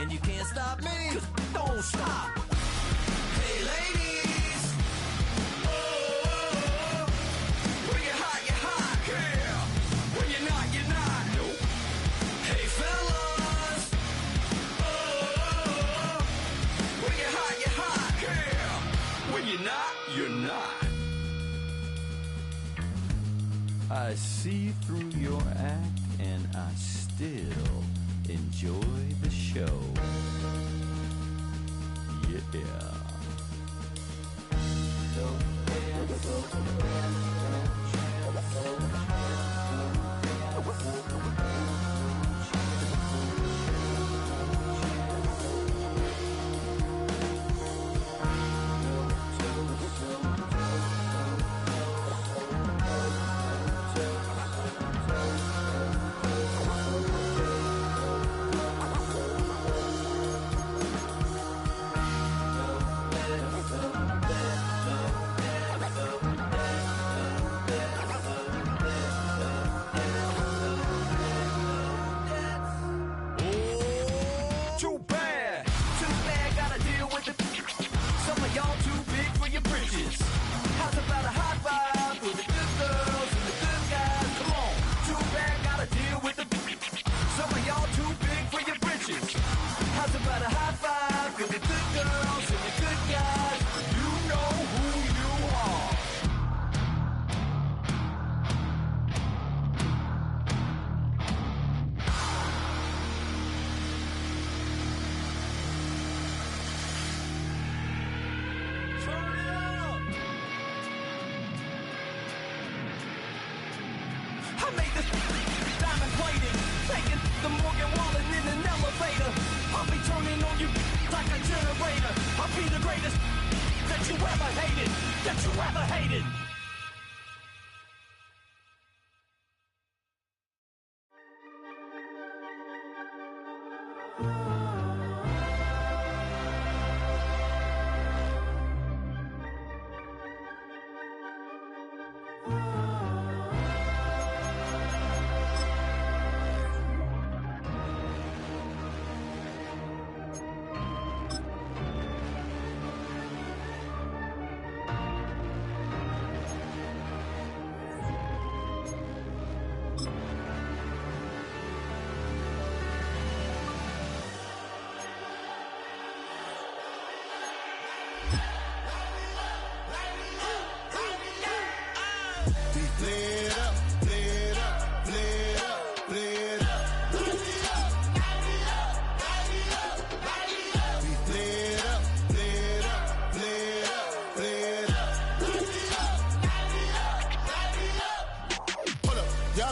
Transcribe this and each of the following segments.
and you can't stop me, 'cause don't stop. Hey ladies, oh, when you're hot, yeah. When you're not, nope. Hey fellas, oh, when you're hot, yeah. When you're not, you're not. I see through your act and I still enjoy the show. Yeah.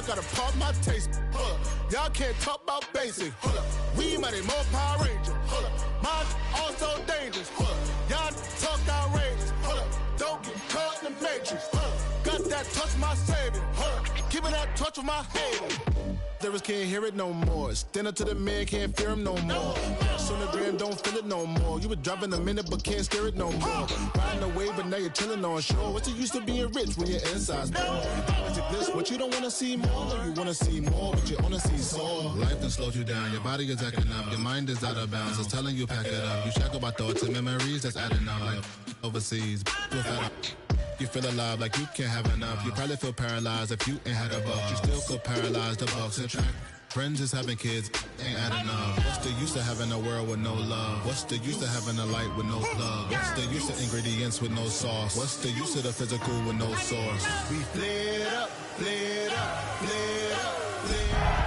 Gotta pump my taste. Y'all can't talk about basic. We mighty more Power Ranger. Mine also dangerous. Y'all talk outrageous. Don't get caught in the matrix. Got that touch my savior. Keeping that touch with my haters. Lyrics can't hear it no more. Stand up to the man, can't fear him no more. Sonogram don't feel it no more. You were driving a minute but can't steer it no more. Riding away but now you're chilling on shore. What's the use of being rich when your inside's poor? Is it this what you don't wanna see more? No, you wanna see more but you wanna see sore. Life done slowed you down. Your body is acting up. Your mind is out of bounds. It's telling you pack it up. You shackle by thoughts and memories that's adding up. Like overseas. You feel alive like you can't have enough. You probably feel paralyzed if you ain't had a buck. You still feel paralyzed, the bucks attract. Friends is having kids, ain't adding up. What's the use of having a world with no love? What's the use of having a light with no plug? What's the use of ingredients with no sauce? What's the use of the physical with no source? We flared up, flared up, flared up, flared up.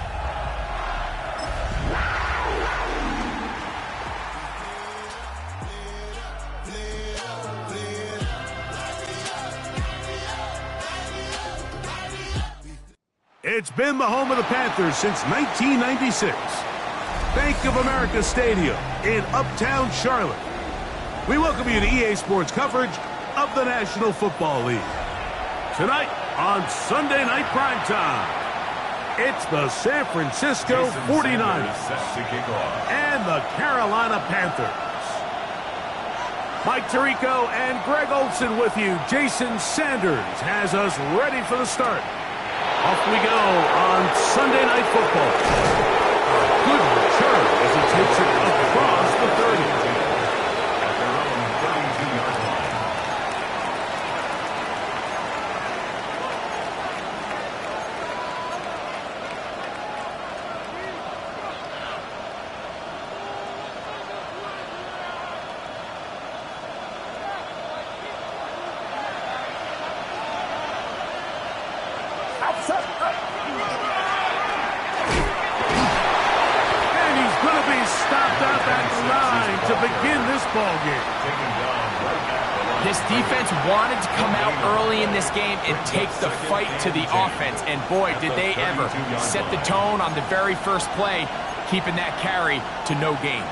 It's been the home of the Panthers since 1996. Bank of America Stadium in Uptown Charlotte. We welcome you to EA Sports coverage of the National Football League. Tonight on Sunday Night Primetime, it's the San Francisco 49ers and the Carolina Panthers. Mike Tirico and Greg Olson with you. Jason Sanders has us ready for the start. Off we go on Sunday Night Football. A good return as he takes it across this ball game. This defense wanted to come out early in this game and take the fight to the offense. And boy, did they ever set the tone on the very first play, keeping that carry to no gain.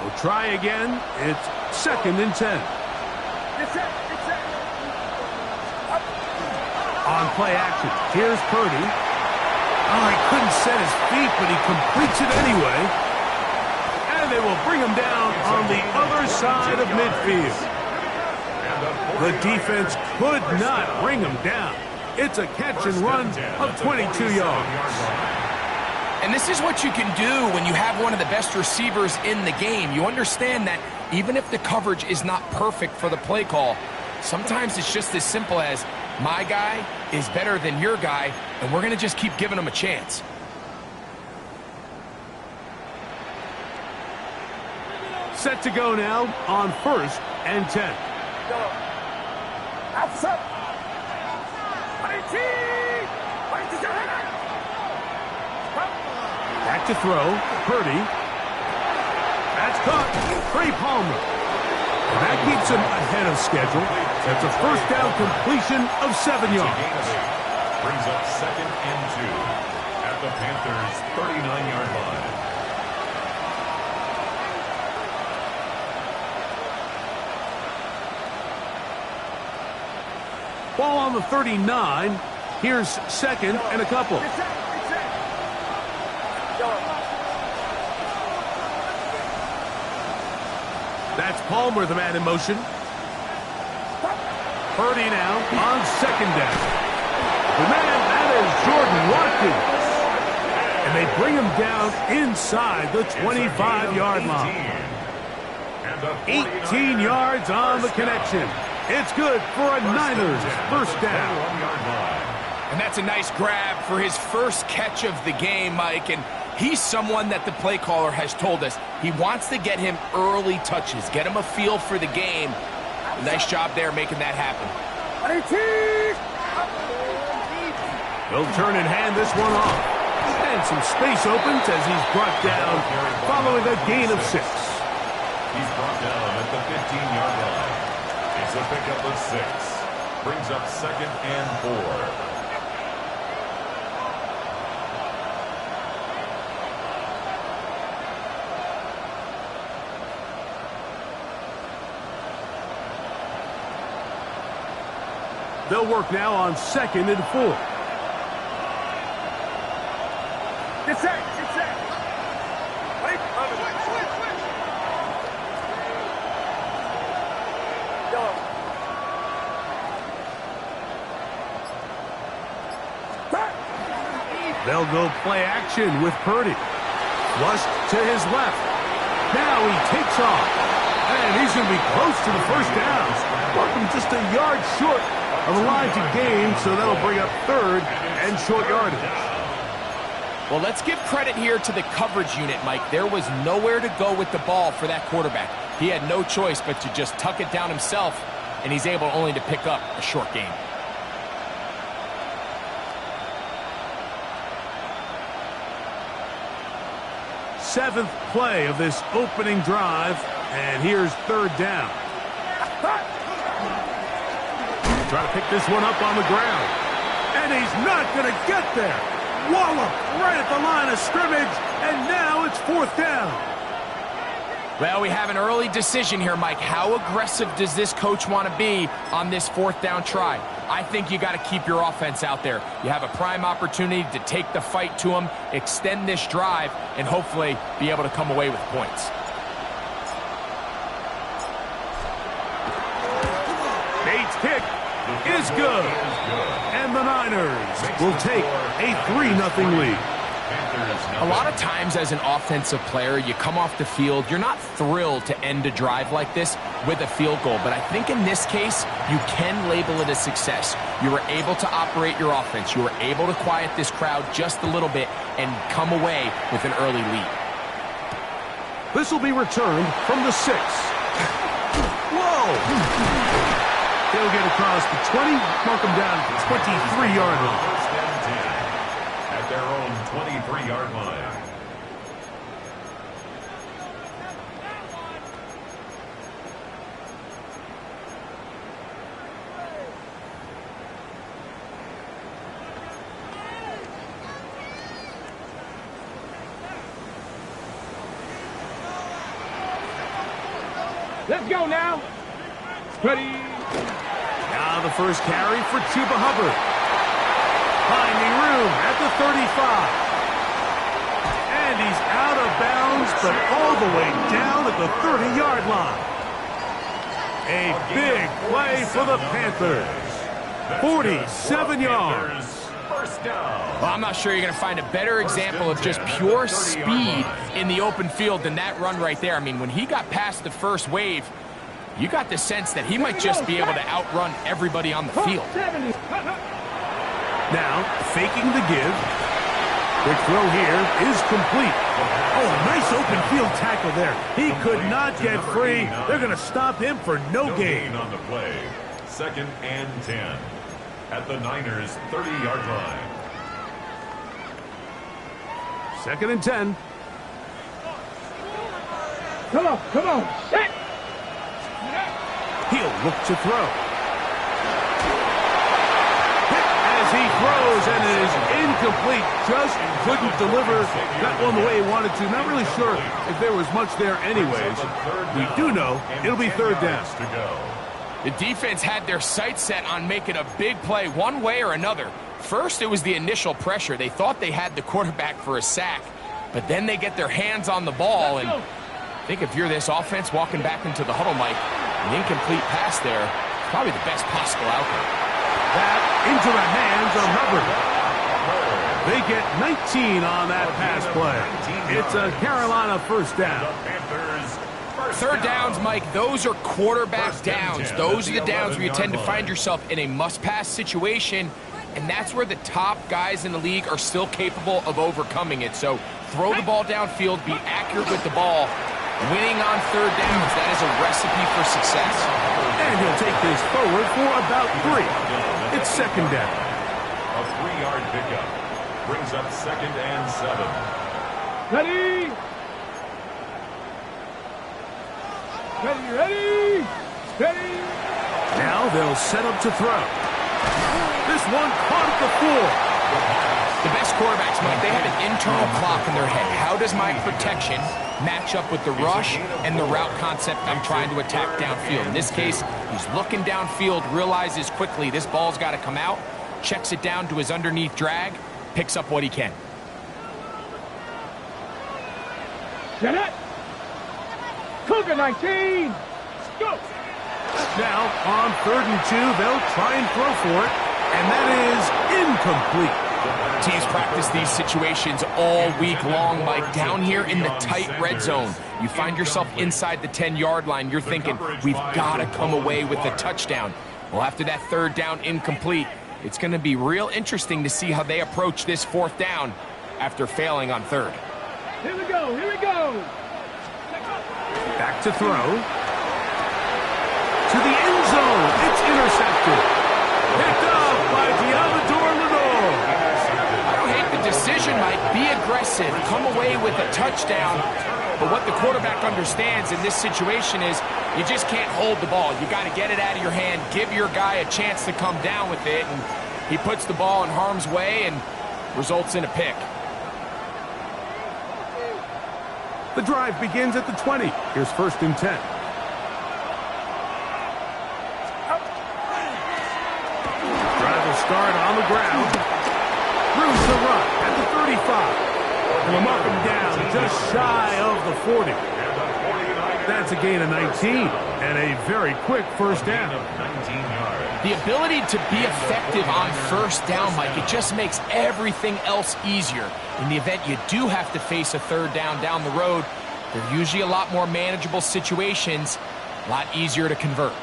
We'll try again. It's 2nd and 10. On play action, here's Purdy. Oh, he couldn't set his feet, but he completes it anyway. And they will bring him down on the other side of midfield. The defense could not bring him down. It's a catch and run of 22 yards. And this is what you can do when you have one of the best receivers in the game. You understand that even if the coverage is not perfect for the play call, sometimes it's just as simple as, my guy is better than your guy, and we're going to just keep giving him a chance. Set to go now on 1st and 10. Back to throw. Purdy. That's caught. Trey Palmer. And that keeps him ahead of schedule. That's a first down completion of 7 yards. Brings up 2nd and 2 at the Panthers' 39-yard line. Ball on the 39. Here's 2nd and a couple. That's Palmer, the man in motion. Purdy now on 2nd down. The man, that is Jordan Watkins. And they bring him down inside the 25-yard line. 18 yards on the connection. It's good for a Niners first down. And that's a nice grab for his first catch of the game, Mike. And he's someone that the play caller has told us he wants to get him early touches, get him a feel for the game. Nice job there making that happen. He'll turn and hand this one off. And some space opens as he's brought down following a gain of 6. He's brought down at the 15-yard line. It's a pickup of 6. Brings up 2nd and 4. They'll work now on 2nd and 4. Get set. Wait. They'll go play action with Purdy. Flushed to his left. Now he takes off. And he's going to be close to the first down. Welcome just a yard short of the line to gain, so that'll bring up 3rd and short yardage. Well, let's give credit here to the coverage unit, Mike. There was nowhere to go with the ball for that quarterback. He had no choice but to just tuck it down himself, and he's able only to pick up a short gain. Seventh play of this opening drive, and here's 3rd down. Try to pick this one up on the ground. And he's not going to get there. Wallop right at the line of scrimmage, and now it's 4th down. Well, we have an early decision here, Mike. How aggressive does this coach want to be on this 4th down try? I think you got to keep your offense out there. You have a prime opportunity to take the fight to them, extend this drive, and hopefully be able to come away with points. Bates' kick is good. And the Niners will take a 3-0 lead. A lot of times as an offensive player, you come off the field, you're not thrilled to end a drive like this with a field goal. But I think in this case, you can label it a success. You were able to operate your offense. You were able to quiet this crowd just a little bit and come away with an early lead. This will be returned from the 6. Whoa! He'll get across the 20, mark them down at the 23-yard line. First and 10 at their own 23-yard line. Let's go now. Ready. Now the first carry for Chuba Hubbard. Finding room at the 35. And he's out of bounds, but all the way down at the 30-yard line. A big play for the Panthers. 47 yards. First down. Well, I'm not sure you're going to find a better example of just pure speed in the open field than that run right there. I mean, when he got past the first wave, you got the sense that he might just be able to outrun everybody on the field. Now, faking the give. Quick throw here is complete. Oh, nice open field tackle there. He could not get free. They're going to stop him for no gain. On the play. Second and 10 at the Niners' 30-yard line. Second and 10. Come on. Set. He'll look to throw. Hit as he throws, and it is incomplete. Just couldn't deliver that one the way he wanted to. Not really sure if there was much there anyways. We do know it'll be third down. To go. The defense had their sights set on making a big play one way or another. First, it was the initial pressure. They thought they had the quarterback for a sack, but then they get their hands on the ball, and I think if you're this offense walking back into the huddle, Mike, an incomplete pass there, probably the best possible outcome. That into the hands of Hubbard. They get 19 on that pass play. It's a Carolina first down. Third downs, Mike, those are quarterback downs. Those are the downs where you tend to find yourself in a must-pass situation, and that's where the top guys in the league are still capable of overcoming it. So throw the ball downfield, be accurate with the ball. Winning on third downs, that is a recipe for success. And he'll take this forward for about 3. It's second down. A 3-yard pickup brings up second and 7. Ready. Now they'll set up to throw. This one caught at the 4. The best quarterbacks, Mike, they have an internal clock in their head. How does my protection match up with the rush and the route concept I'm trying to attack downfield? In this case, he's looking downfield, realizes quickly this ball's got to come out, checks it down to his underneath drag, picks up what he can. Get it. Cougar 19. Go. Now, on third and 2, they'll try and throw for it, and that is incomplete. Teams practice these situations all week long, Mike. Down here in the tight red zone, you find yourself inside the 10-yard line. You're thinking, we've got to come away with a touchdown. Well, after that third down incomplete, it's going to be real interesting to see how they approach this fourth down after failing on third. Here we go. Back to throw. To the end zone. It's intercepted. Picked up by Diabador Lenore. I don't hate the decision, Mike. Be aggressive. Come away with a touchdown. But what the quarterback understands in this situation is you just can't hold the ball. You got to get it out of your hand. Give your guy a chance to come down with it. And he puts the ball in harm's way and results in a pick. The drive begins at the 20. Here's first and 10. Drive will start on the ground. Room to run at the 35. And we'll mark him down just shy of the 40. That's a gain of 19 and a very quick first down. The ability to be effective on first down, Mike, it just makes everything else easier. In the event you do have to face a third down the road, they're usually a lot more manageable situations, a lot easier to convert.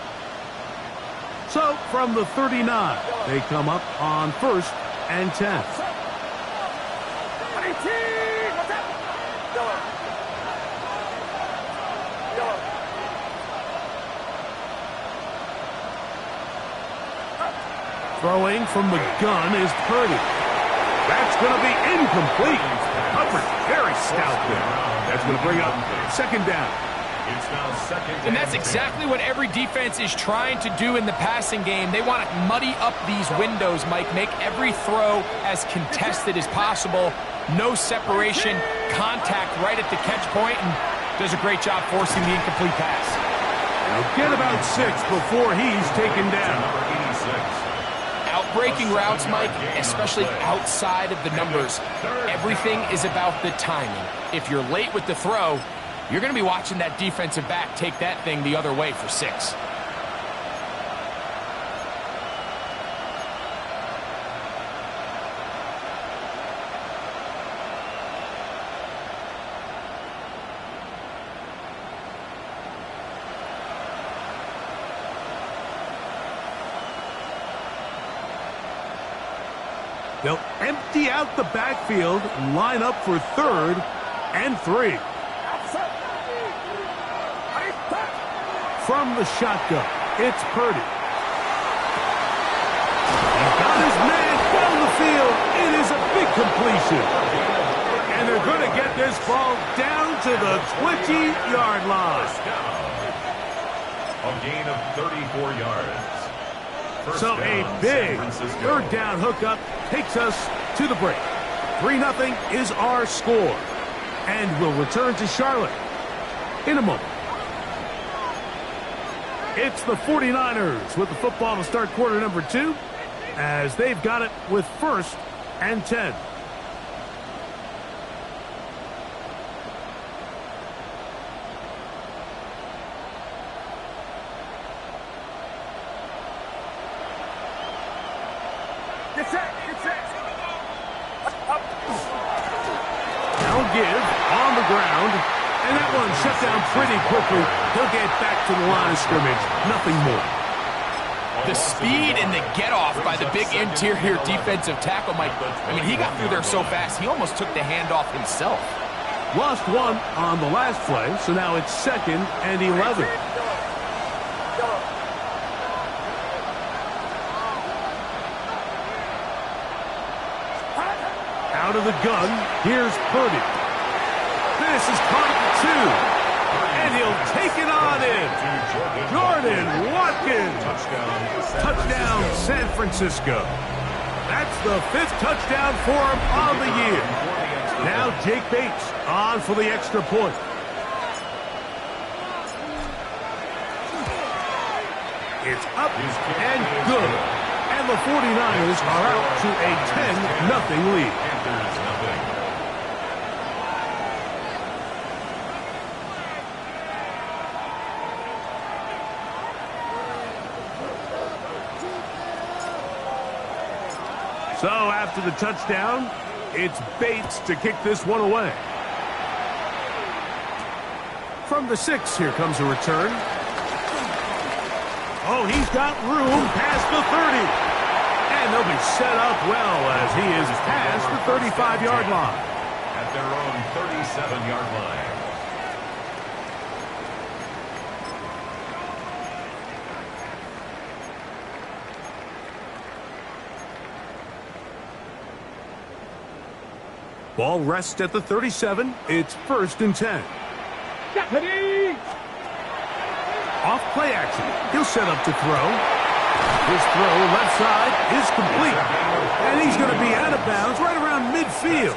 So from the 39, they come up on first and 10. Throwing from the gun is Purdy. That's going to be incomplete. Coverage very stout there. That's going to bring up second down. It's now second And that's exactly what every defense is trying to do in the passing game. They want to muddy up these windows, Mike, make every throw as contested as possible. No separation, contact right at the catch point, and does a great job forcing the incomplete pass. Now get about 6 before he's taken down. number 86. Outbreaking routes, Mike, especially outside of the numbers, everything is about the timing. If you're late with the throw, you're going to be watching that defensive back take that thing the other way for 6. They'll empty out the backfield, line up for 3rd and 3. From the shotgun, it's Purdy. He's got his man down the field. It is a big completion. And they're going to get this ball down to the 20-yard line. A gain of 34 yards. So a big 3rd down hookup takes us to the break. 3-0 is our score. And we'll return to Charlotte in a moment. It's the 49ers with the football to start quarter number 2 as they've got it with 1st and 10. Now give on the ground. And that one shut down pretty quickly. He'll get back to the line of scrimmage. Nothing more. The speed and the get-off by the big interior defensive tackle, Mike. I mean, he got through there so fast, he almost took the handoff himself. Lost 1 on the last play, so now it's 2nd and 11. Out of the gun, here's Purdy. This is caught at 2, and he'll take it on in. Jordan Watkins. Touchdown, San Francisco. That's the 5th touchdown for him on the year. Now Jake Bates on for the extra point. It's up and good. And the 49ers are out to a 10-0 lead. Panthers nothing. So after the touchdown, it's Bates to kick this one away. From the 6, here comes a return. Oh, he's got room past the 30. And they'll be set up well as he is past the 35-yard line. At their own 37-yard line. Ball rests at the 37. It's 1st and 10. Deputy! Off play action. He'll set up to throw. His throw left side is complete. And he's going to be out of bounds right around midfield.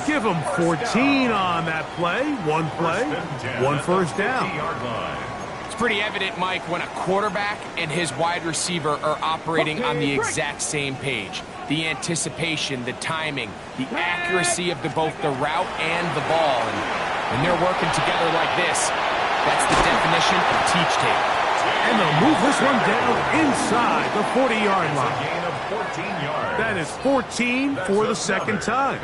Give him 14 on that play. One play, 1 first down. It's pretty evident, Mike, when a quarterback and his wide receiver are operating on the exact same page. The anticipation, the timing, the accuracy of both the route and the ball. And when they're working together like this, that's the definition of teach tape. And they'll move this one down inside the 40-yard line. A gain of 14 yards. That is 14 for the second time.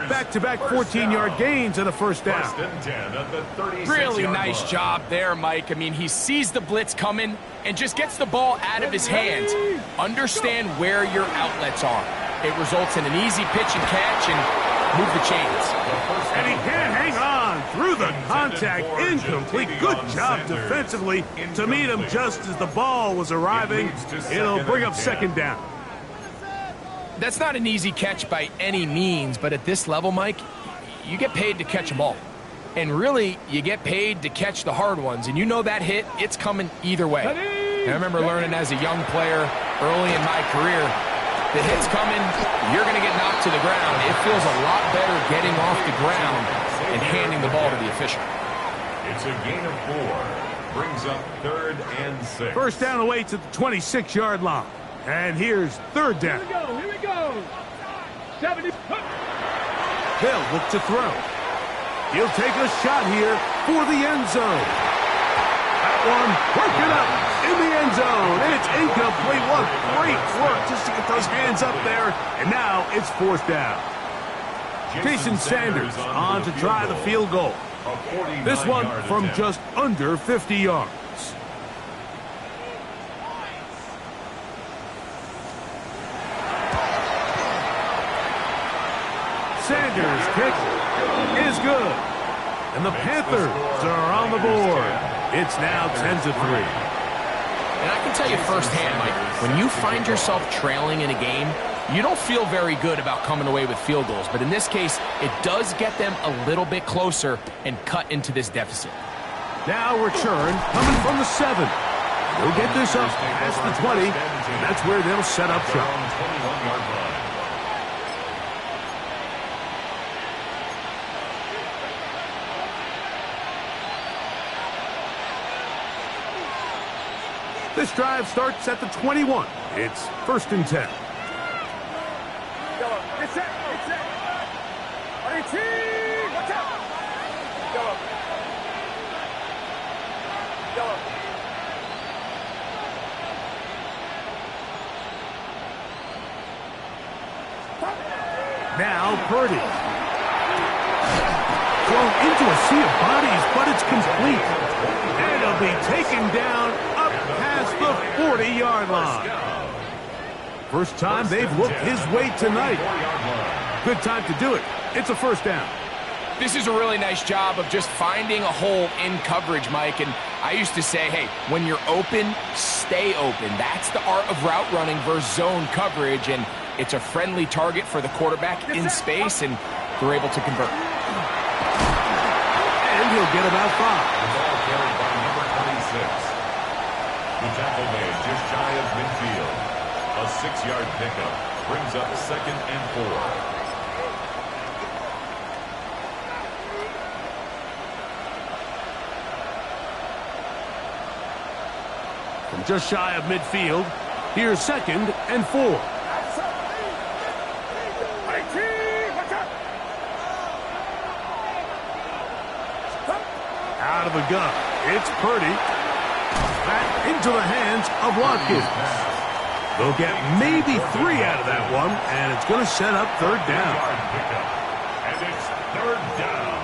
Back-to-back 14-yard gains and a first down. 1st and 10 at the 36-yard Really nice line. job there, Mike. I mean, he sees the blitz coming and just gets the ball out of his hands. Understand where your outlets are. It results in an easy pitch and catch and move the chains. And he can't hang on through the Contact incomplete. Good job defensively to meet him just as the ball was arriving. It'll bring up second down. That's not an easy catch by any means, but at this level, Mike, you get paid to catch them all. And really, you get paid to catch the hard ones. And you know that hit, it's coming either way. And I remember learning as a young player early in my career, the hit's coming, you're going to get knocked to the ground. It feels a lot better getting off the ground and handing the ball to the official. It's a gain of 4. Brings up 3rd and 6. First down away to the 26-yard line. And here's third down. Here we go. 70. They'll look to throw. He'll take a shot here for the end zone. That one, working up in the end zone. And it's incomplete. What great work just to get those hands up there. And now it's fourth down. Jason Sanders on to try the field goal. This one from just under 50 yards. Sanders' kick is good. And the Panthers are on the board. It's now 10-3. And I can tell you firsthand, Mike, when you find yourself trailing in a game, you don't feel very good about coming away with field goals. But in this case, it does get them a little bit closer and cut into this deficit. Now return coming from the 7. They'll get this up past the 20. And that's where they'll set up shop. 21-yard line. This drive starts at the 21. It's 1st and 10. It's set. Watch out. Now Purdy. Thrown into a sea of bodies, but it's complete. And it'll be taken down up past the 40-yard line. First time they've looked his way tonight. Good time to do it. It's a first down. This is a really nice job of just finding a hole in coverage, Mike. And I used to say, hey, when you're open, stay open. That's the art of route running versus zone coverage. And it's a friendly target for the quarterback in space, and they're able to convert. And he'll get about 5. The ball carried by number 26. The tackle made just shy of midfield. A 6-yard pickup brings up 2nd and 4. From just shy of midfield, here's 2nd and 4. Out of the gun, it's Purdy. Back into the hands of Watkins. They'll get maybe 3 out of that one, and it's going to set up third down. And it's third down.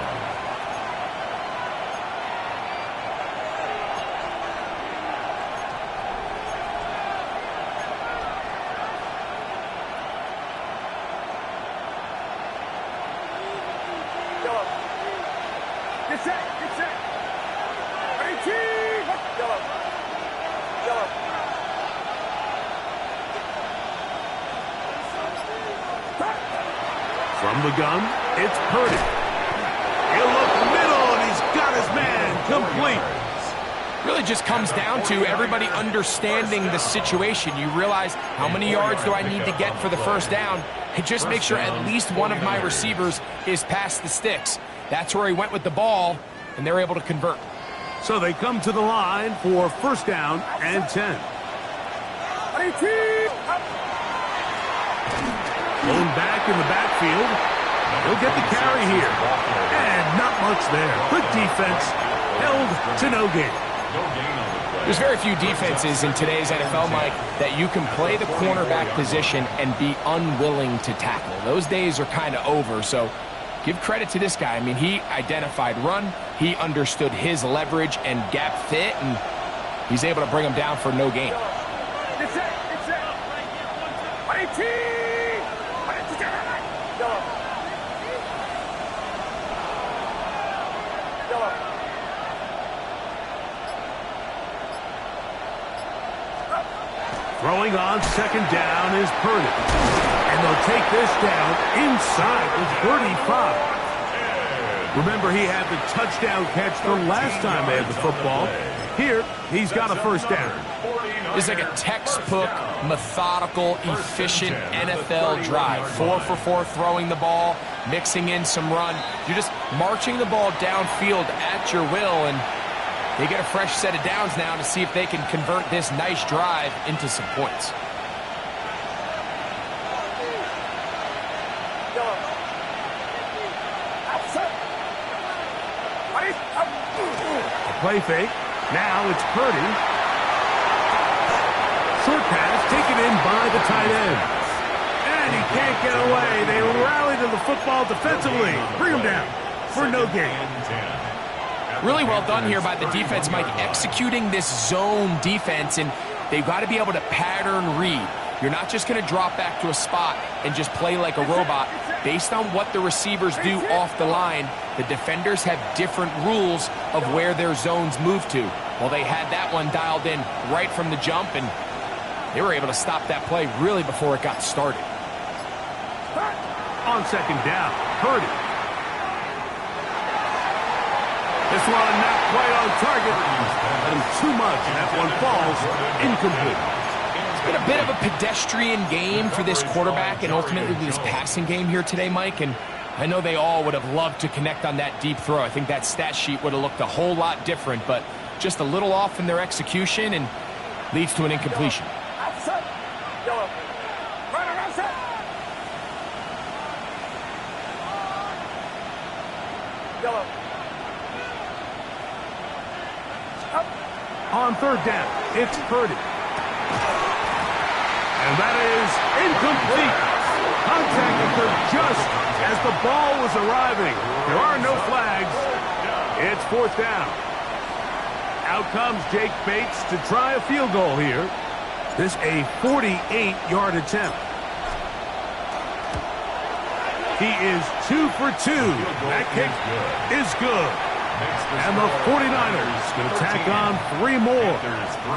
From the gun, it's Purdy. He'll look middle, and he's got his man complete. Really just comes down to everybody understanding the situation. You realize how many yards do I need to get for the first down, and just make sure at least one of my receivers is past the sticks. That's where he went with the ball, and they're able to convert. So they come to the line for first down and 10. Blown back in the backfield. He'll get the carry here. And not much there. Good defense. Held to no gain. There's very few defenses in today's NFL, Mike, that you can play the cornerback position and be unwilling to tackle. Those days are kind of over, so give credit to this guy. I mean, he identified run, he understood his leverage and gap fit, and he's able to bring him down for no gain. Throwing on second down is Purdy. And they'll take this down inside the 35. Remember, he had the touchdown catch the last time they had the football. Here, he's got a first down. It's like a textbook, methodical, efficient NFL drive. 4 for 4 throwing the ball, mixing in some run. You're just marching the ball downfield at your will, and they get a fresh set of downs now to see if they can convert this nice drive into some points. A play fake. Now it's Purdy. Short pass taken in by the tight end. And he can't get away. They rally to the football defensively. Bring him down for no gain. Really well done here by the defense, Mike, executing this zone defense, and they've got to be able to pattern read. You're not just going to drop back to a spot and just play like a robot. Based on what the receivers do off the line, the defenders have different rules of where their zones move to. Well, they had that one dialed in right from the jump, and they were able to stop that play really before it got started. On second down, Purdy. This one not quite on target, and too much. That one falls incomplete. It's been a bit of a pedestrian game for this quarterback and ultimately this passing game here today, Mike, and I know they all would have loved to connect on that deep throw. I think that stat sheet would have looked a whole lot different, but just a little off in their execution and leads to an incompletion. On third down, it's Purdy. And that is incomplete. Contact occurred just as the ball was arriving. There are no flags. It's fourth down. Out comes Jake Bates to try a field goal here. This a 48-yard attempt. He is 2 for 2. That kick is good. And the 49ers going to tack on 3 more,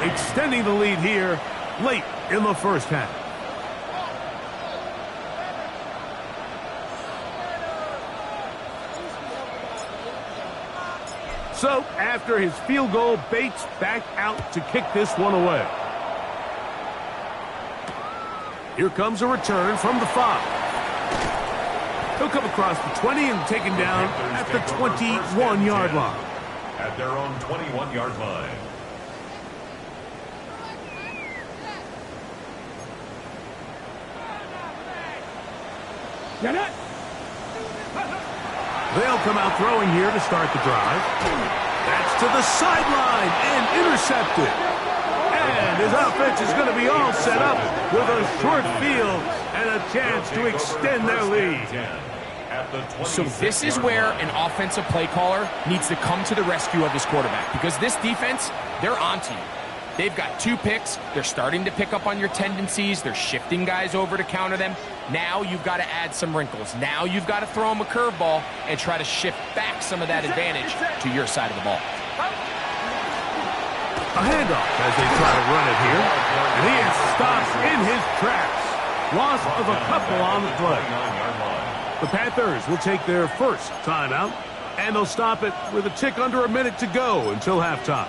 extending the lead here late in the first half. So, after his field goal, Bates back out to kick this one away. Here comes a return from the 5. He'll come across the 20 and taken down at the 21-yard line. At their own 21-yard line. They'll come out throwing here to start the drive. That's to the sideline and intercepted. And his offense is going to be all set up with a short field and a chance to extend their lead. So this is where an offensive play caller needs to come to the rescue of his quarterback, because this defense, they're onto you. They've got 2 picks. They're starting to pick up on your tendencies. They're shifting guys over to counter them. Now you've got to add some wrinkles. Now you've got to throw them a curveball and try to shift back some of that advantage to your side of the ball. A handoff as they try to run it here. And he is stopped in his tracks. Loss of a couple on the play. The Panthers will take their first timeout, and they'll stop it with a tick under a minute to go until halftime.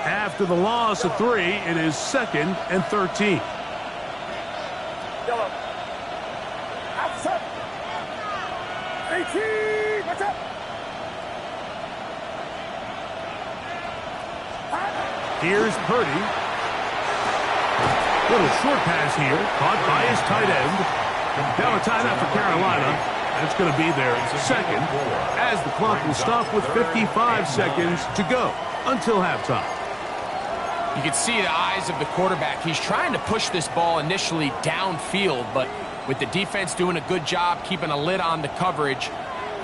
After the loss of 3, it is 2nd and 13. Here's Purdy. Little short pass here, caught by his tight end. Now a timeout for Carolina. That's going to be their second, as the clock will stop with 55 seconds to go until halftime. You can see the eyes of the quarterback. He's trying to push this ball initially downfield, but with the defense doing a good job keeping a lid on the coverage,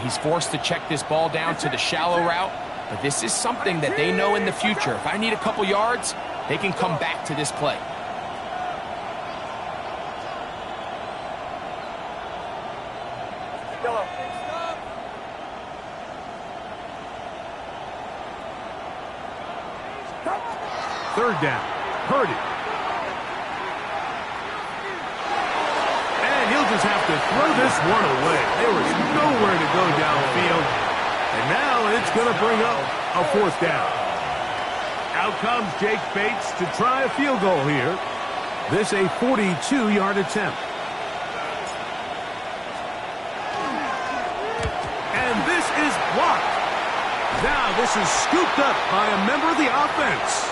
he's forced to check this ball down to the shallow route. But this is something that they know in the future. If I need a couple yards, they can come back to this play. Third down. Purdy. And he'll just have to throw this one away. There was nowhere to go downfield. And now it's going to bring up a fourth down. Out comes Jake Bates to try a field goal here. This a 42-yard attempt. And this is blocked. Now this is scooped up by a member of the offense.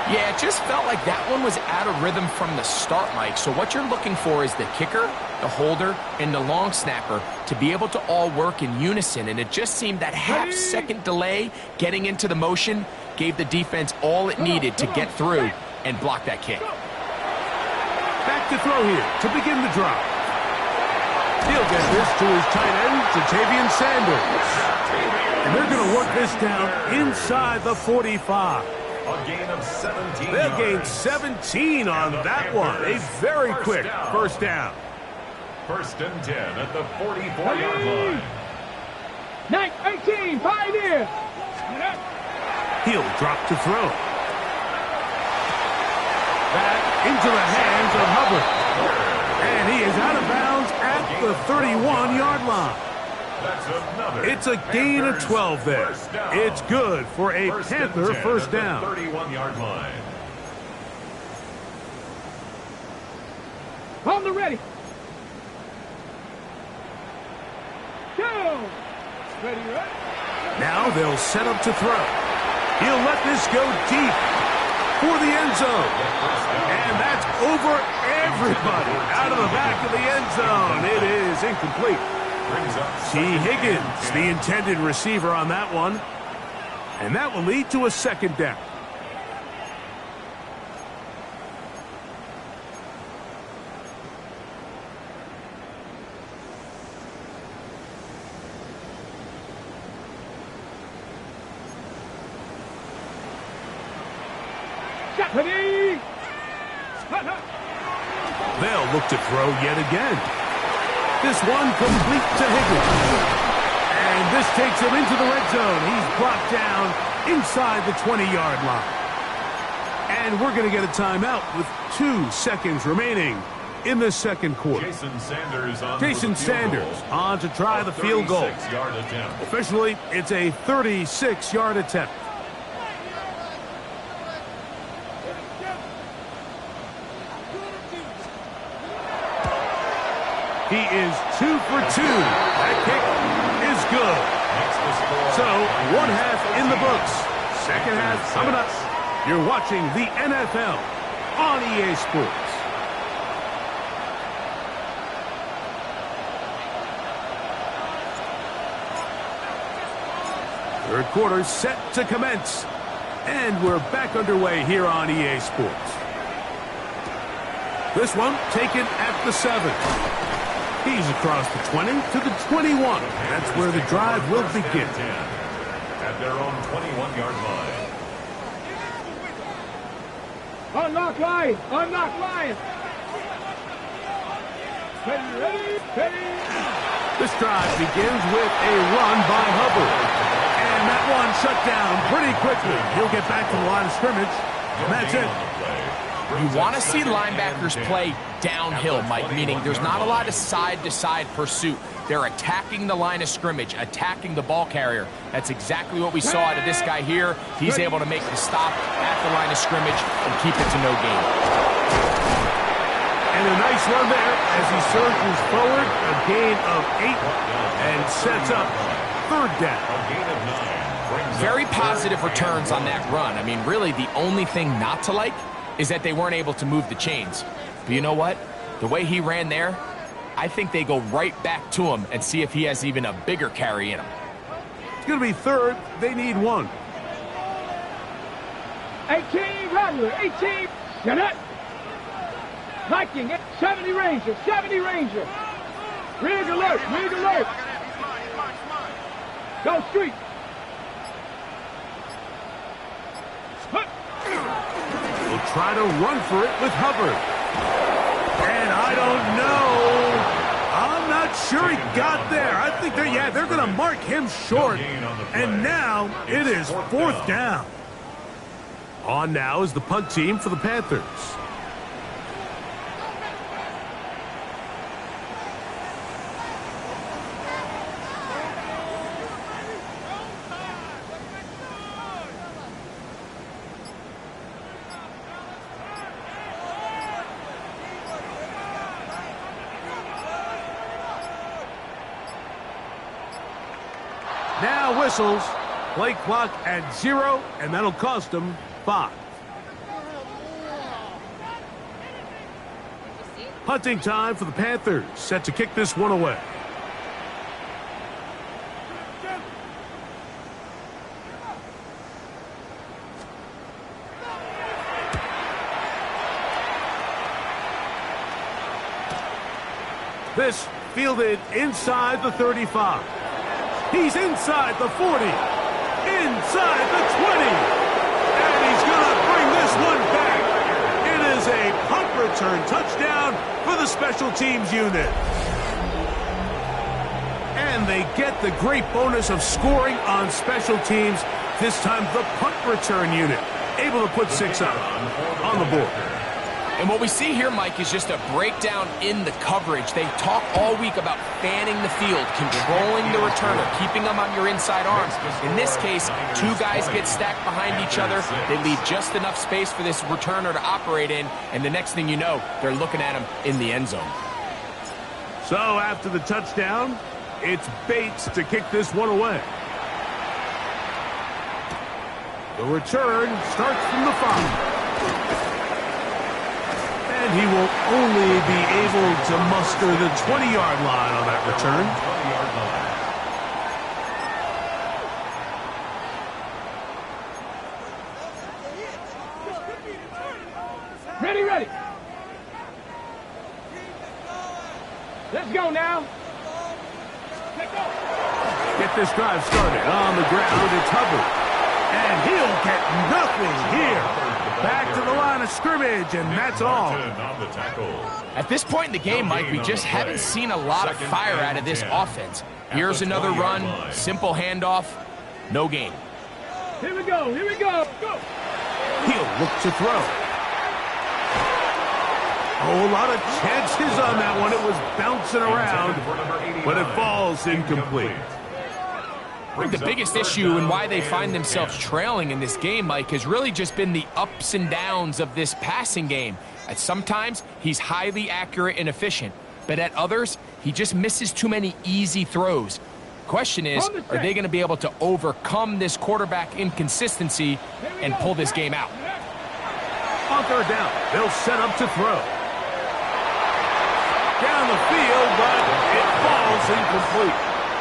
Yeah, it just felt like that one was out of rhythm from the start, Mike. So what you're looking for is the kicker, the holder, and the long snapper to be able to all work in unison. And it just seemed that half-second delay getting into the motion gave the defense all it needed to get through and block that kick. Back to throw here to begin the drive. He'll get this to his tight end, Ja'Tavion Sanders. And they're going to work this down inside the 45. A gain of 17 They'll gain yards. 17 on that one. A very quick first down. First and 10 at the 44-yard line. 18, Pioneer. He'll drop to throw. That into the hands of Hubbard. And he is out of bounds at the 31-yard line. That's another. It's a gain of 12 there. It's good for a Panther first down. 31-yard line. On the ready. Go. Ready, right? Now they'll set up to throw. He'll let this go deep for the end zone. And that's over everybody out of the back of the end zone. It is incomplete. T. Higgins, the intended receiver on that one. And that will lead to a second down. They'll look to throw yet again. This one complete to Higgins. And this takes him into the red zone. He's brought down inside the 20-yard line. And we're going to get a timeout with 2 seconds remaining in the second quarter. Jason Sanders on to try the field goal. 36-yard attempt. Officially, it's a 36-yard attempt. He is 2 for 2. That kick is good. So, one half in the books. Second half coming up. You're watching the NFL on EA Sports. Third quarter set to commence. And we're back underway here on EA Sports. This one taken at the 7. He's across the 20 to the 21. That's where the drive will begin. At their own 21-yard line. Unlock line. Unlock line. Ready. This drive begins with a run by Hubbard. And that one shut down pretty quickly. He'll get back to the line of scrimmage. And that's it. You want to see linebackers play downhill, Mike, meaning there's not a lot of side-to-side pursuit. They're attacking the line of scrimmage, attacking the ball carrier. That's exactly what we saw out of this guy here. He's able to make the stop at the line of scrimmage and keep it to no gain. And a nice run there as he surges forward, a gain of 8, and sets up third down. Very positive returns on that run. I mean, really, the only thing not to like is that they weren't able to move the chains. But you know what? The way he ran there, I think they go right back to him and see if he has even a bigger carry in him. It's going to be third. They need 1. 18, Rattler. 18. Get it. Viking. 70 Ranger. 70 Ranger. Rig alert. Rig alert. Go street. Will try to run for it with Hubbard. And I don't know. I'm not sure he got there. I think they're going to mark him short. And now it is fourth down. On now is the punt team for the Panthers. Now whistles. Play clock at 0, and that'll cost them 5. Punting time for the Panthers, set to kick this one away. This fielded inside the 35. He's inside the 40. Inside the 20. And he's going to bring this one back. It is a punt return touchdown for the special teams unit. And they get the great bonus of scoring on special teams. This time the punt return unit able to put 6 up on the board. And what we see here, Mike, is just a breakdown in the coverage. They talk all week about fanning the field, controlling the returner, keeping them on your inside arms. In this case, 2 guys get stacked behind each other. They leave just enough space for this returner to operate in, and the next thing you know, they're looking at him in the end zone. So after the touchdown, it's Bates to kick this one away. The return starts from the 5. And he will only be able to muster the 20-yard line on that return. Ready, ready. Let's go now. Get this drive started. On the ground, it's Hubbard. And he'll get nothing here. Back to the line of scrimmage, and that's all. At this point in the game, Mike, we just haven't seen a lot of fire out of this offense. Here's another run, simple handoff, no gain. Here we go, here we go. Go. He'll look to throw. Oh, a lot of chances on that one. It was bouncing around, but it falls incomplete. I think the biggest issue and why they find themselves trailing in this game, Mike, has really just been the ups and downs of this passing game. At sometimes, he's highly accurate and efficient, but at others, he just misses too many easy throws. Question is, are they going to be able to overcome this quarterback inconsistency and pull this game out? On third down, they'll set up to throw. Down the field, but it falls incomplete.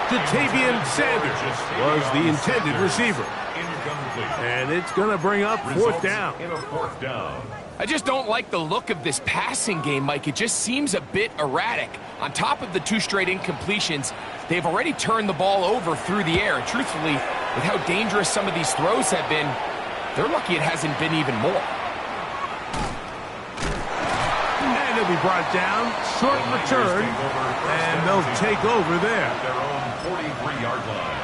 Jatavian Sanders was the intended receiver. And it's going to bring up fourth down. I just don't like the look of this passing game, Mike. It just seems a bit erratic. On top of the 2 straight incompletions, they've already turned the ball over through the air. And truthfully, with how dangerous some of these throws have been, they're lucky it hasn't been even more. And it'll be brought down, short return, and they'll take over there. Their own 43-yard line.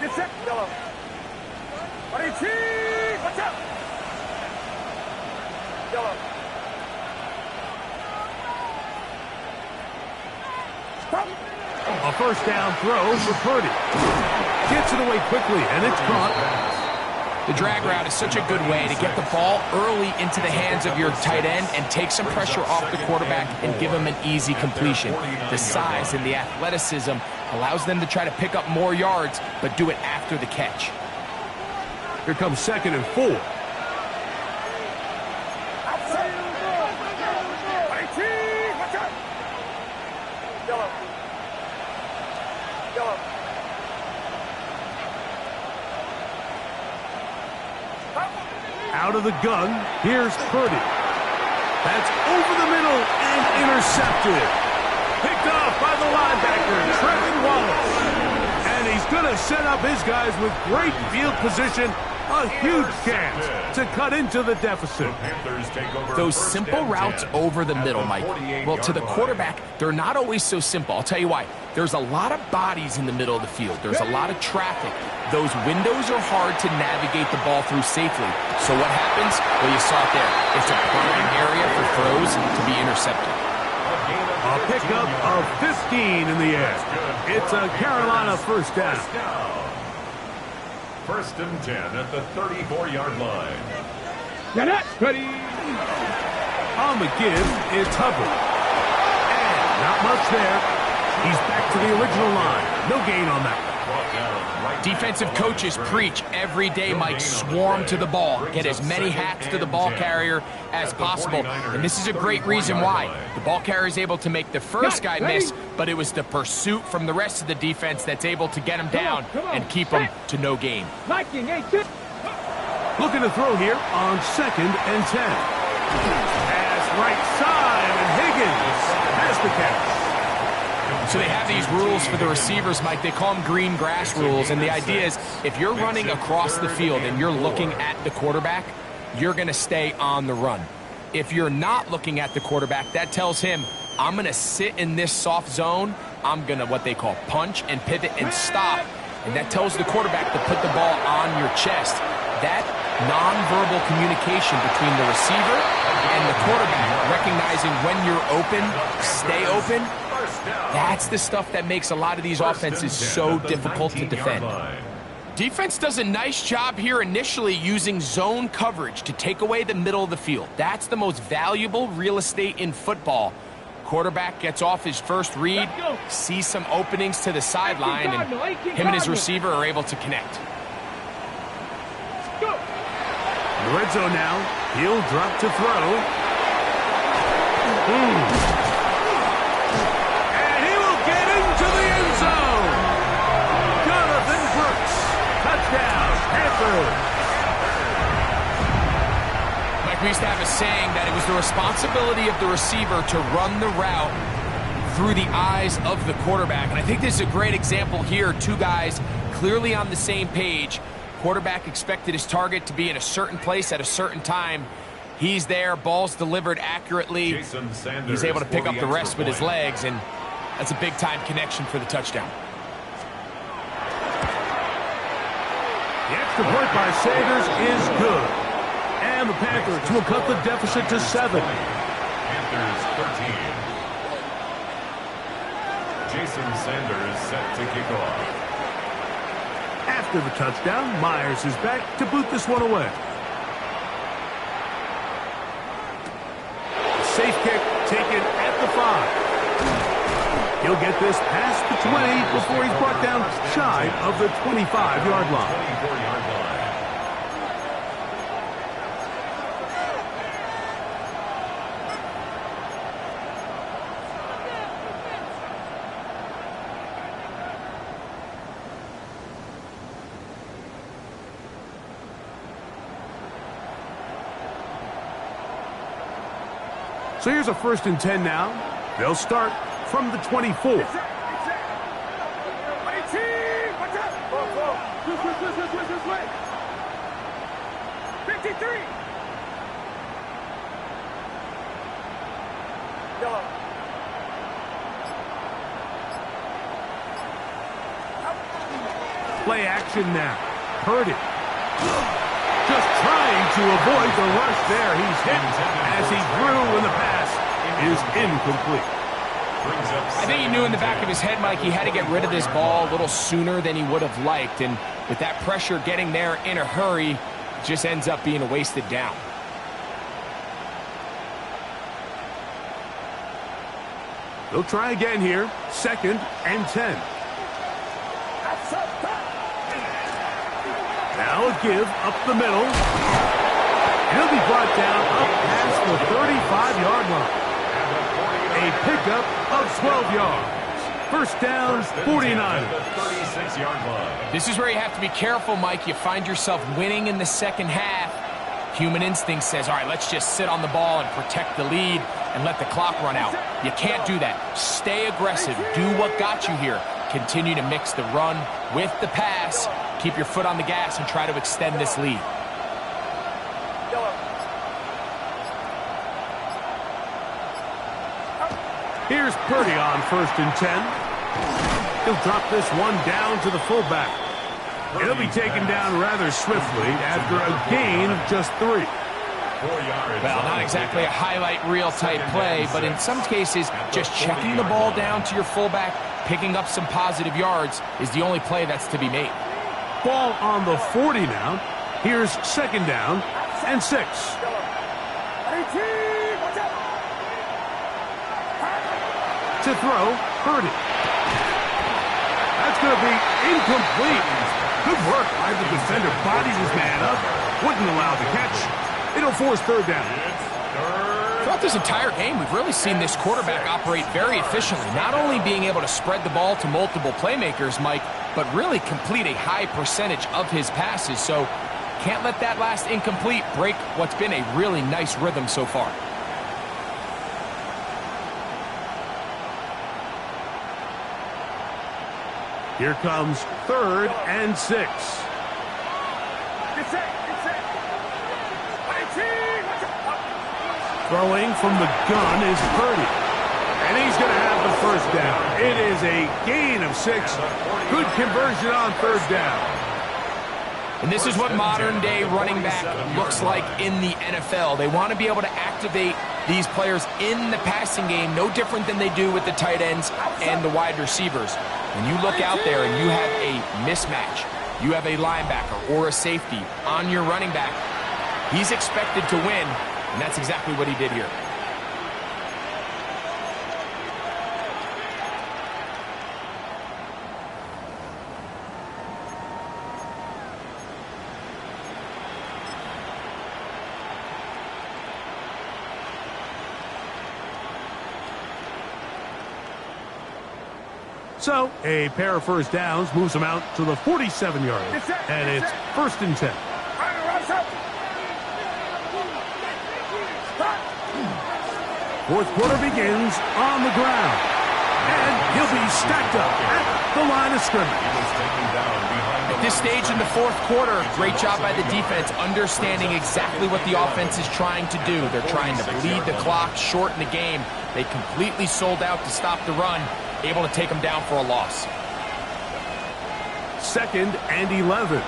Get set, yellow. Watch out. Yellow. Stop. A first down throw for Purdy. Gets it away quickly, and it's caught. The drag route is such a good way to get the ball early into the hands of your tight end and take some pressure off the quarterback and give him an easy completion. The size and the athleticism allows them to try to pick up more yards, but do it after the catch. Here comes 2nd and 4. Out of the gun, here's Purdy. That's over the middle and intercepted. Picked off by the linebacker, Trevin Wallace. And he's going to set up his guys with great field position. A huge chance to cut into the deficit. Panthers take over Those first simple and routes 10 over the at middle, Mike. 48-yard Well, to the line. quarterback, they're not always so simple. I'll tell you why. There's a lot of bodies in the middle of the field. There's a lot of traffic. Those windows are hard to navigate the ball through safely. So what happens? Well, you saw it there. It's a prime area for throws to be intercepted. A pickup of 15 in the air. It's a Carolina first down. First and 10 at the 34-yard line. Get it. Ready. On the give, it's Hubbard. And not much there. He's back to the original line. No gain on that. Defensive coaches preach every day, Mike, swarm to the ball. Get as many hacks to the ball carrier as possible. And this is a great reason why. The ball carrier is able to make the first guy miss, but it was the pursuit from the rest of the defense that's able to get him down and keep him to no gain. Liking 18. Looking to throw here on 2nd and 10. Pass right side, and Higgins has the catch. So they have these rules for the receivers, Mike. They call them green grass rules. And the idea is if you're running across the field and you're looking at the quarterback, you're going to stay on the run. If you're not looking at the quarterback, that tells him, I'm going to sit in this soft zone. I'm going to what they call punch and pivot and stop. And that tells the quarterback to put the ball on your chest. That nonverbal communication between the receiver and the quarterback, recognizing when you're open, stay open, that's the stuff that makes a lot of these offenses so difficult to defend. Defense does a nice job here initially using zone coverage to take away the middle of the field. That's the most valuable real estate in football. Quarterback gets off his first read, sees some openings to the sideline, and him and his receiver are able to connect. In the red zone now, he'll drop to throw. And he will get into the end zone. Jonathan Brooks, touchdown, Panthers. Like we used to have a saying that it was the responsibility of the receiver to run the route through the eyes of the quarterback. And I think this is a great example here. Two guys clearly on the same page. Quarterback expected his target to be in a certain place at a certain time. He's there, ball's delivered accurately. He's able to pick up the rest with his legs, and that's a big-time connection for the touchdown. The extra point by Sanders is good. And the Panthers will cut the deficit to 7. Panthers 13. Jason Sanders set to kick off. After the touchdown, Myers is back to boot this one away. The safe kick taken at the 5. He'll get this past the 20 before he's brought down shy of the 25-yard line. 24-yard line. So here's a 1st and 10 now. They'll start from the 24. Play action now. Purdy. Just trying to avoid the rush there. He's hit as he threw, and the pass is incomplete. I think he knew in the back of his head, Mike, he had to get rid of this ball a little sooner than he would have liked. And with that pressure getting there in a hurry, it just ends up being a wasted down. They'll try again here. 2nd and 10. Now a give up the middle. He'll be brought down up past the 35-yard line. A pickup of 12 yards. First down, 49. 36-yard line. This is where you have to be careful, Mike. You find yourself winning in the second half. Human instinct says, all right, let's just sit on the ball and protect the lead and let the clock run out. You can't do that. Stay aggressive. Do what got you here. Continue to mix the run with the pass. Keep your foot on the gas and try to extend this lead. Here's Purdy on 1st and 10. He'll drop this one down to the fullback. He'll be taken down rather swiftly after a gain of just 3. 4 yards. Well, not exactly a highlight reel type play, but in some cases, just checking the ball down to your fullback, picking up some positive yards is the only play that's to be made. Ball on the 40 now. Here's 2nd down and 6. To throw, Purdy. That's going to be incomplete. Good work by the defender. Bodied his man up. Wouldn't allow the catch. It'll force 3rd down. Throughout this entire game, we've really seen this quarterback operate very efficiently, not only being able to spread the ball to multiple playmakers, Mike, but really complete a high percentage of his passes. So can't let that last incomplete break what's been a really nice rhythm so far. Here comes 3rd and 6. Throwing from the gun is Purdy. And he's going to have the 1st down. It is a gain of 6. Good conversion on 3rd down. And this is what modern-day running back looks like in the NFL. They want to be able to activate these players in the passing game, no different than they do with the tight ends and the wide receivers. When you look out there and you have a mismatch, you have a linebacker or a safety on your running back, he's expected to win, and that's exactly what he did here. So, a pair of 1st downs moves them out to the 47-yard line. And it's 1st and 10. 4th quarter begins on the ground. And he'll be stacked up at the line of scrimmage. At this stage in the 4th quarter, great job by the defense understanding exactly what the offense is trying to do. They're trying to bleed the clock, shorten the game. They completely sold out to stop the run, able to take them down for a loss. 2nd and 11.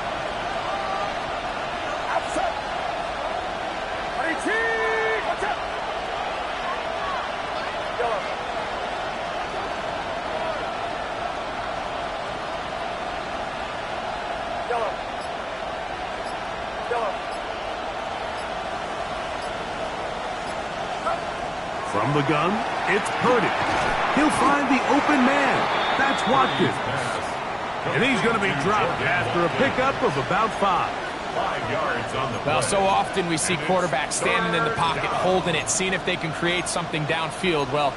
From the gun, it's Purdy. He'll find the open man. That's Watkins. And he's going to be dropped after a pickup of about 5. 5 yards on the play. Well, so often we see quarterbacks standing in the pocket, holding it, seeing if they can create something downfield. Well,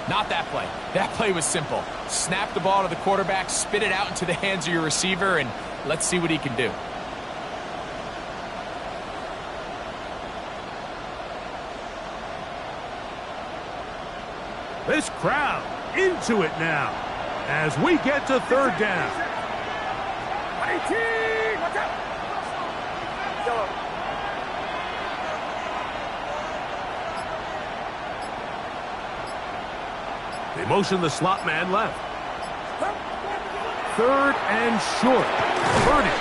not that play. That play was simple. Snap the ball to the quarterback, spit it out into the hands of your receiver, and let's see what he can do. This crowd into it now as we get to 3rd down. They motion the slot man left. 3rd and short. Purdy.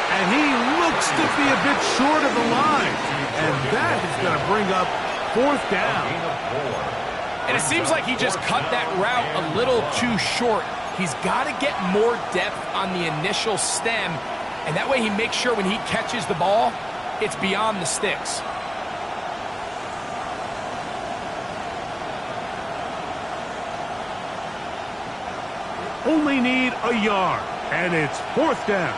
And he looks to be a bit short of the line. And that is going to bring up 4th down. And it seems like he just cut that route a little too short. He's got to get more depth on the initial stem, and that way he makes sure when he catches the ball, it's beyond the sticks. Only need a yard, and it's 4th down.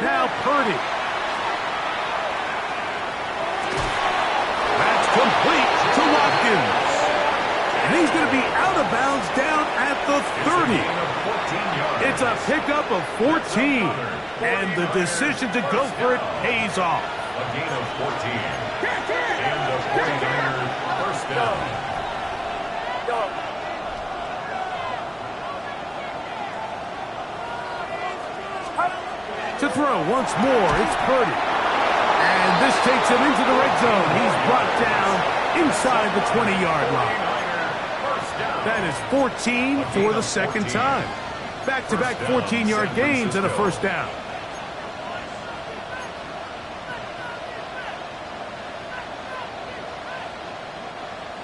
Now Purdy. That's complete to Watkins. And he's going to be out out of bounds down at the 30. It's a pickup of 14, and the decision to go for it pays off. A gain of 14. And the 49ers first down. To throw once more, it's Purdy. And this takes him into the red zone. He's brought down inside the 20-yard line. That is 14 for the second time. Back-to-back 14-yard gains and a first down.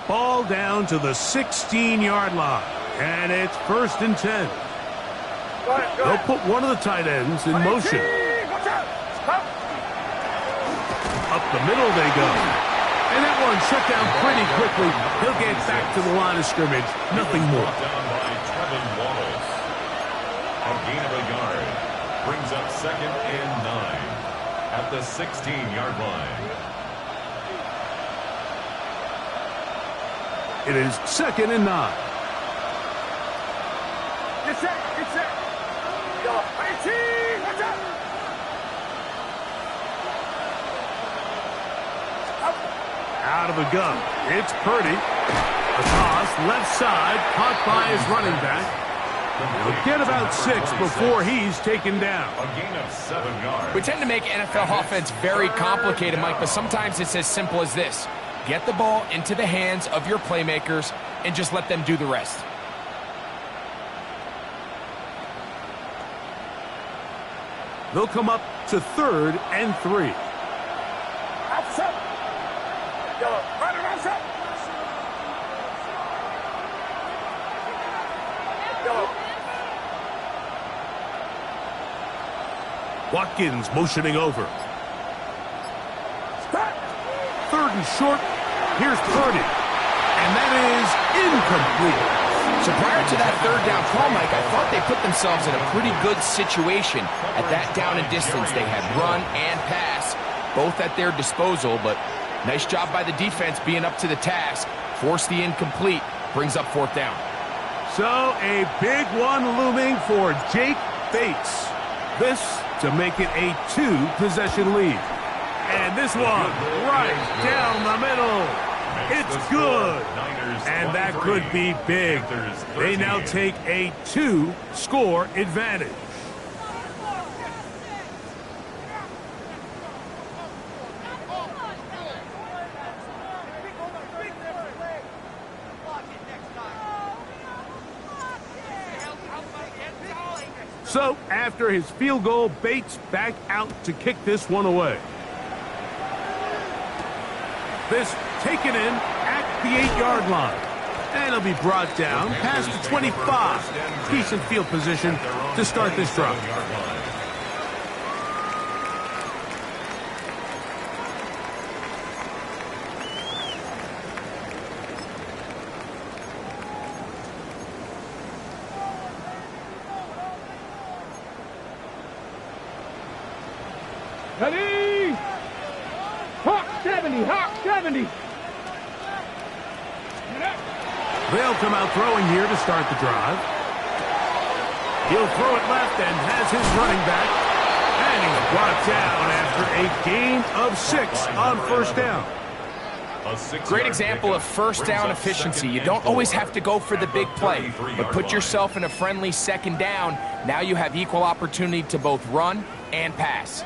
Ball down to the 16-yard line. And it's 1st and 10. They'll put one of the tight ends in motion. Up the middle they go. And that one shut down pretty quickly. He'll get back to the line of scrimmage. Nothing more. Down by Trevin Wallace. A gain of a yard. Brings up 2nd and 9 at the 16-yard line. It is 2nd and 9. Get set. Go. 18. Watch out. Out of the gun. It's Purdy. A toss, left side, caught by his running back. He'll get about 6 before he's taken down. A gain of 7 yards. We tend to make NFL offense very complicated, Mike, but sometimes it's as simple as this. Get the ball into the hands of your playmakers and just let them do the rest. They'll come up to 3rd and 3. Outside. Go. Run around outside. Go. Watkins motioning over. Stop. 3rd and short. Here's Purdy. And that is incomplete. So prior to that 3rd down call, Mike, I thought they put themselves in a pretty good situation. At that down and distance, they had run and pass, both at their disposal, but nice job by the defense being up to the task. Force the incomplete, brings up 4th down. So a big one looming for Jake Bates. This to make it a 2-possession lead. And this one right down the middle. It's good. And that could be big. They now take a 2-score advantage. So, after his field goal, Bates back out to kick this one away. This taken in at the 8-yard line. And he'll be brought down past the 25. Decent field position to start this drive. Ready? Hawk 70. Hawk 70. They'll come out throwing here to start the drive. He'll throw it left and has his running back. And he's brought down after a gain of 6 on 1st down. Great example of 1st down efficiency. You don't always have to go for the big play, but put yourself in a friendly 2nd down. Now you have equal opportunity to both run and pass.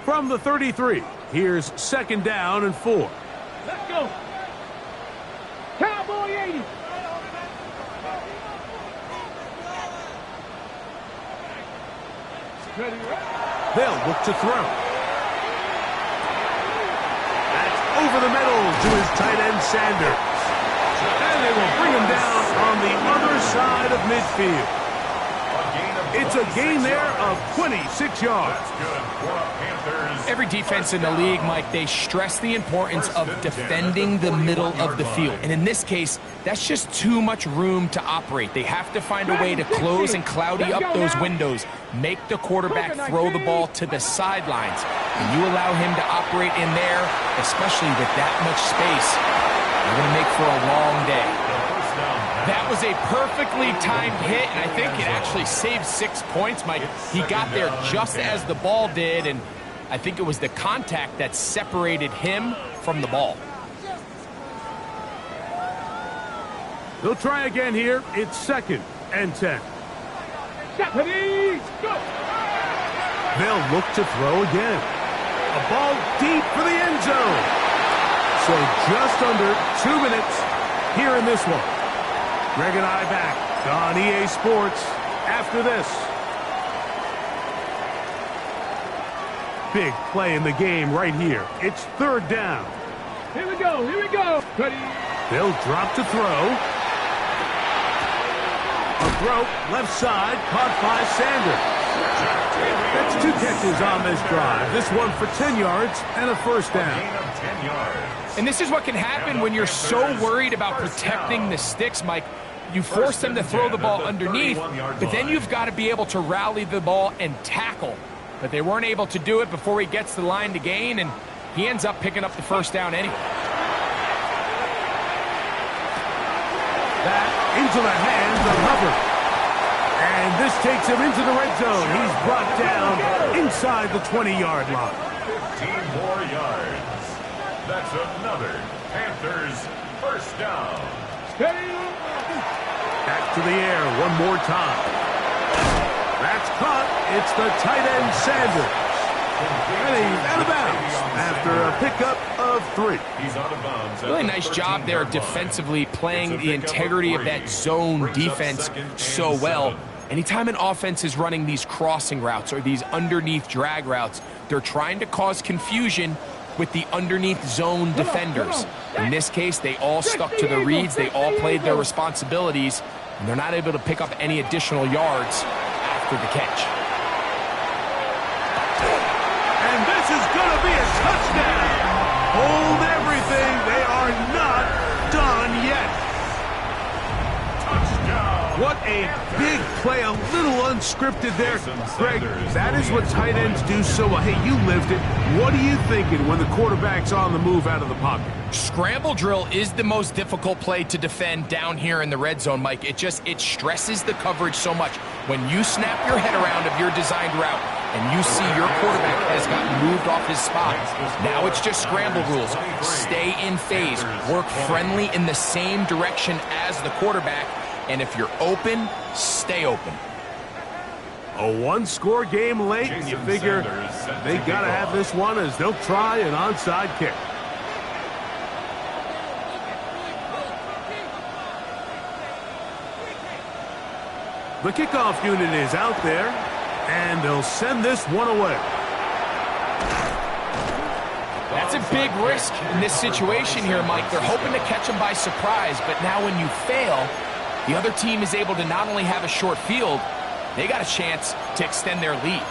From the 33, here's 2nd down and 4. Let's go. Cowboy 80. Ready, They'll look to throw. That's over the middle to his tight end, Sanders. And they will bring him down on the other side of midfield. It's a gain there of 26 yards. Every defense in the league, Mike, they stress the importance of defending the middle of the field. And in this case, that's just too much room to operate. They have to find a way to close and cloudy up those windows, make the quarterback throw the ball to the sidelines. and you allow him to operate in there, especially with that much space, you're going to make for a long day. That was a perfectly timed hit, and I think it actually saved 6 points, Mike. He got there just as the ball did, and I think it was the contact that separated him from the ball. They'll try again here. It's 2nd and 10. Stephanie, go! They'll look to throw again. A ball deep for the end zone. So just under 2 minutes here in this one. Greg and I back on EA Sports after this. Big play in the game right here. It's 3rd down. Here we go, here we go. Ready? They'll drop to throw. A throw, left side, caught by Sanders. That's 2 catches on this drive. This one for 10 yards and a 1st down. And this is what can happen when you're so worried about protecting the sticks, Mike. You force them to throw the ball underneath, but then you've got to be able to rally the ball and tackle. But they weren't able to do it before he gets to the line to gain, and he ends up picking up the 1st down anyway. That into the hands of Hubbard. And this takes him into the red zone. He's brought down inside the 20-yard line. 15 more yards. That's another Panthers 1st down. Steady. Back to the air one more time. That's caught. It's the tight end Sanders. And he's out of bounds after a pickup of 3. He's out of bounds. Really nice job there defensively, playing the integrity of that zone defense so well. Anytime an offense is running these crossing routes or these underneath drag routes, they're trying to cause confusion with the underneath zone defenders. In this case, they all stuck to the reads, they all played their responsibilities, and they're not able to pick up any additional yards after the catch. And this is going to be a touchdown. Hold everything. They are not done yet. Touchdown. What a big play, a little unscripted there. Greg, that is what tight ends do so well. Hey, you lived it. What are you thinking when the quarterback's on the move out of the pocket? Scramble drill is the most difficult play to defend down here in the red zone, Mike. It stresses the coverage so much. When you snap your head around of your designed route and you see your quarterback has gotten moved off his spot, now it's just scramble rules. Stay in phase. Work friendly in the same direction as the quarterback. And if you're open, stay open. A 1-score game late. You figure they got to have this one as they'll try an onside kick. The kickoff unit is out there, and they'll send this one away. That's a big risk in this situation here, Mike. They're hoping to catch him by surprise, but now when you fail, the other team is able to not only have a short field, they got a chance to extend their lead.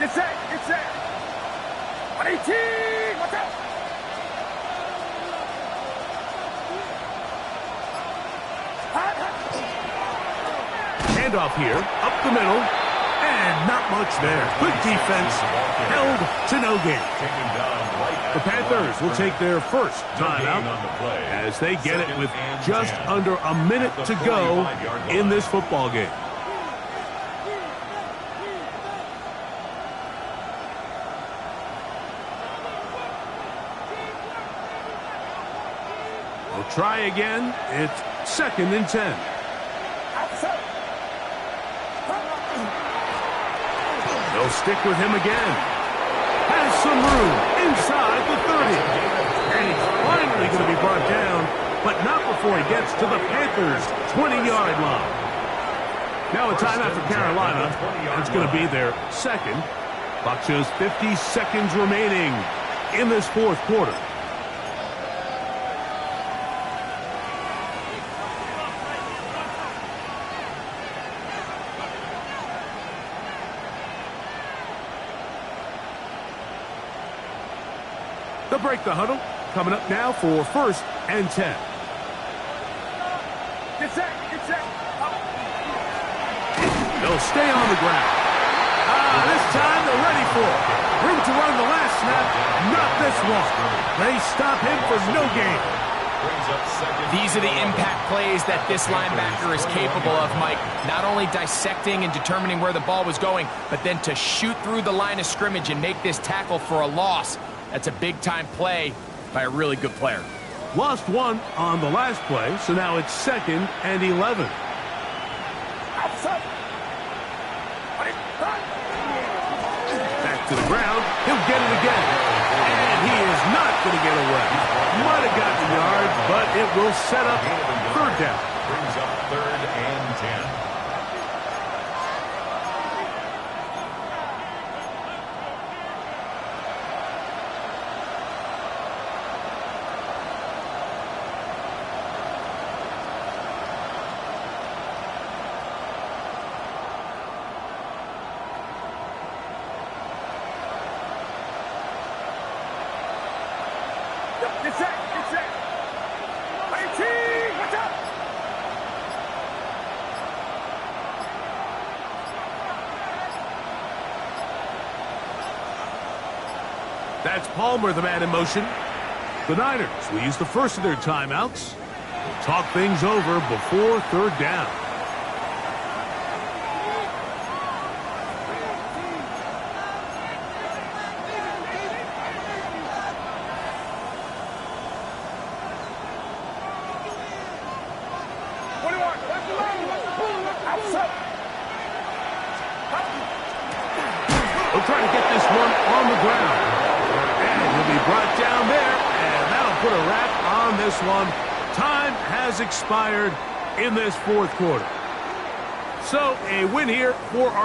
It's set. 118. Watch out. Handoff here, up the middle, and not much there. Good defense, held to no gain. The Panthers will take their first timeout as they get it with just under a minute to go in this football game. We'll try again. It's 2nd and 10. They'll stick with him again. Has some room inside the 30. And he's finally going to be brought down, but not before he gets to the Panthers' 20-yard line. Now a timeout for Carolina. It's going to be their 2nd. Clock shows 50 seconds remaining in this 4th quarter. break the huddle. Coming up now for 1st and 10. Get set, get set. They'll stay on the ground. This time they're ready for it. Room to run the last snap. Not this one. They stop him for no gain. These are the impact plays that this linebacker is capable of, Mike. Not only dissecting and determining where the ball was going, but then to shoot through the line of scrimmage and make this tackle for a loss. That's a big-time play by a really good player. Lost one on the last play, so now it's 2nd and 11. Back to the ground. He'll get it again. And he is not going to get away. Might have gotten the yard, but it will set up 3rd down. Brings up 3rd and 10. Get set, get set. 18, watch out. That's Palmer, the man in motion. The Niners will use the first of their timeouts. Talk things over before 3rd down. They'll try to get this one on the ground. And he'll be brought down there, and that'll put a wrap on this one. Time has expired in this 4th quarter. So a win here for our